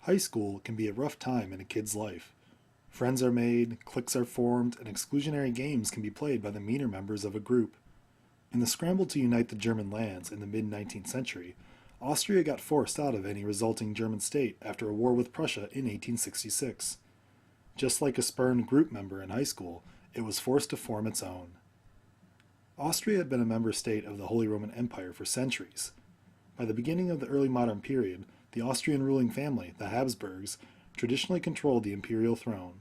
High school can be a rough time in a kid's life. Friends are made, cliques are formed, and exclusionary games can be played by the meaner members of a group. In the scramble to unite the German lands in the mid-19th century, Austria got forced out of any resulting German state after a war with Prussia in 1866. Just like a spurned group member in high school, it was forced to form its own. Austria had been a member state of the Holy Roman Empire for centuries. By the beginning of the early modern period, the Austrian ruling family, the Habsburgs, traditionally controlled the imperial throne.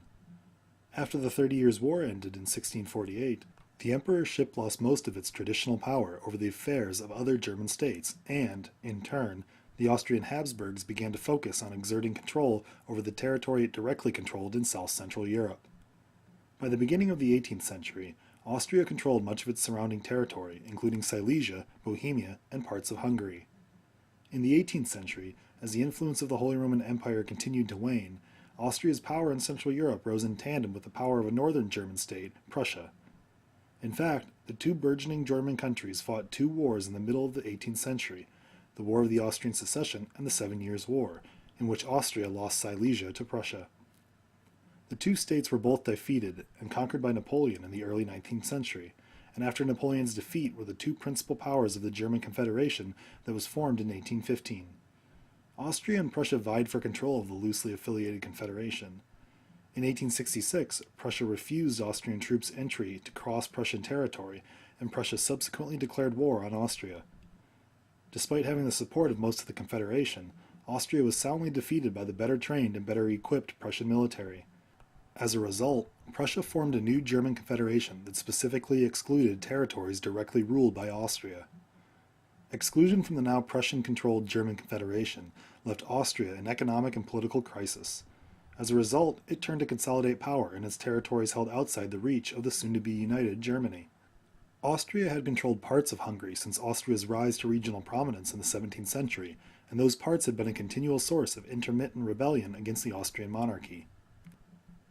After the 30 Years' War ended in 1648, the emperorship lost most of its traditional power over the affairs of other German states, and, in turn, the Austrian Habsburgs began to focus on exerting control over the territory it directly controlled in south-central Europe. By the beginning of the 18th century, Austria controlled much of its surrounding territory, including Silesia, Bohemia, and parts of Hungary. In the 18th century, as the influence of the Holy Roman Empire continued to wane, Austria's power in Central Europe rose in tandem with the power of a northern German state, Prussia. In fact, the two burgeoning German countries fought two wars in the middle of the 18th century, the War of the Austrian Succession and the Seven Years' War, in which Austria lost Silesia to Prussia. The two states were both defeated and conquered by Napoleon in the early 19th century, and after Napoleon's defeat were the two principal powers of the German Confederation that was formed in 1815. Austria and Prussia vied for control of the loosely affiliated confederation. In 1866, Prussia refused Austrian troops entry to cross Prussian territory, and Prussia subsequently declared war on Austria. Despite having the support of most of the Confederation, Austria was soundly defeated by the better trained and better equipped Prussian military. As a result, Prussia formed a new German Confederation that specifically excluded territories directly ruled by Austria. Exclusion from the now Prussian-controlled German Confederation left Austria in economic and political crisis. As a result, it turned to consolidate power in its territories held outside the reach of the soon-to-be united Germany. Austria had controlled parts of Hungary since Austria's rise to regional prominence in the 17th century, and those parts had been a continual source of intermittent rebellion against the Austrian monarchy.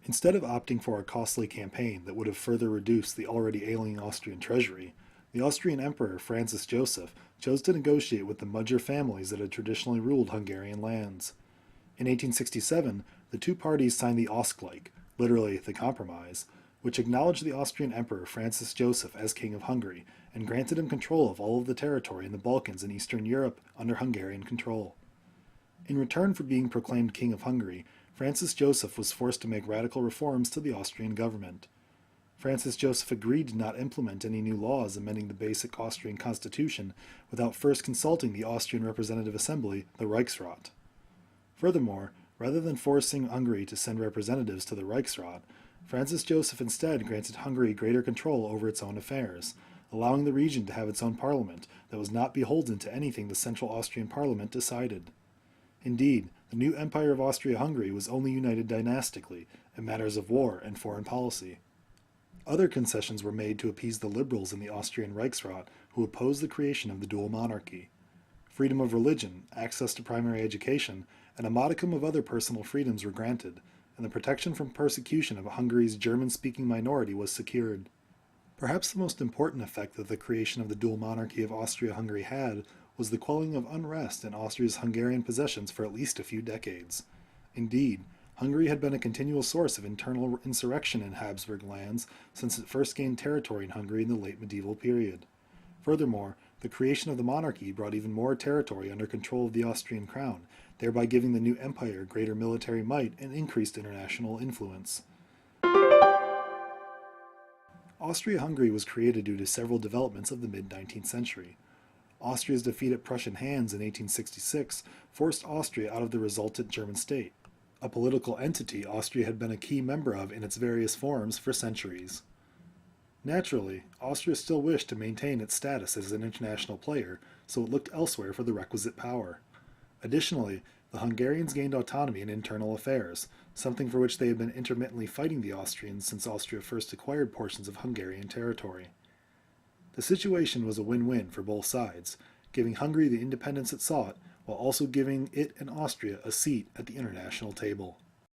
Instead of opting for a costly campaign that would have further reduced the already ailing Austrian treasury, the Austrian Emperor Francis Joseph chose to negotiate with the Magyar families that had traditionally ruled Hungarian lands. In 1867, the two parties signed the Ausgleich, literally the Compromise, which acknowledged the Austrian Emperor Francis Joseph as King of Hungary and granted him control of all of the territory in the Balkans and Eastern Europe under Hungarian control. In return for being proclaimed King of Hungary, Francis Joseph was forced to make radical reforms to the Austrian government. Francis Joseph agreed to not implement any new laws amending the basic Austrian constitution without first consulting the Austrian Representative Assembly, the Reichsrat. Furthermore, rather than forcing Hungary to send representatives to the Reichsrat, Francis Joseph instead granted Hungary greater control over its own affairs, allowing the region to have its own parliament that was not beholden to anything the Central Austrian Parliament decided. Indeed, the new Empire of Austria-Hungary was only united dynastically in matters of war and foreign policy. Other concessions were made to appease the liberals in the Austrian Reichsrat who opposed the creation of the dual monarchy. Freedom of religion, access to primary education, and a modicum of other personal freedoms were granted, and the protection from persecution of Hungary's German-speaking minority was secured. Perhaps the most important effect that the creation of the dual monarchy of Austria-Hungary had was the quelling of unrest in Austria's Hungarian possessions for at least a few decades. Indeed, Hungary had been a continual source of internal insurrection in Habsburg lands since it first gained territory in Hungary in the late medieval period. Furthermore, the creation of the monarchy brought even more territory under control of the Austrian crown, thereby giving the new empire greater military might and increased international influence. Austria-Hungary was created due to several developments of the mid-19th century. Austria's defeat at Prussian hands in 1866 forced Austria out of the resultant German state, a political entity Austria had been a key member of in its various forms for centuries. Naturally, Austria still wished to maintain its status as an international player, so it looked elsewhere for the requisite power. Additionally, the Hungarians gained autonomy in internal affairs, something for which they had been intermittently fighting the Austrians since Austria first acquired portions of Hungarian territory. The situation was a win-win for both sides, giving Hungary the independence it sought, while also giving it and Austria a seat at the international table.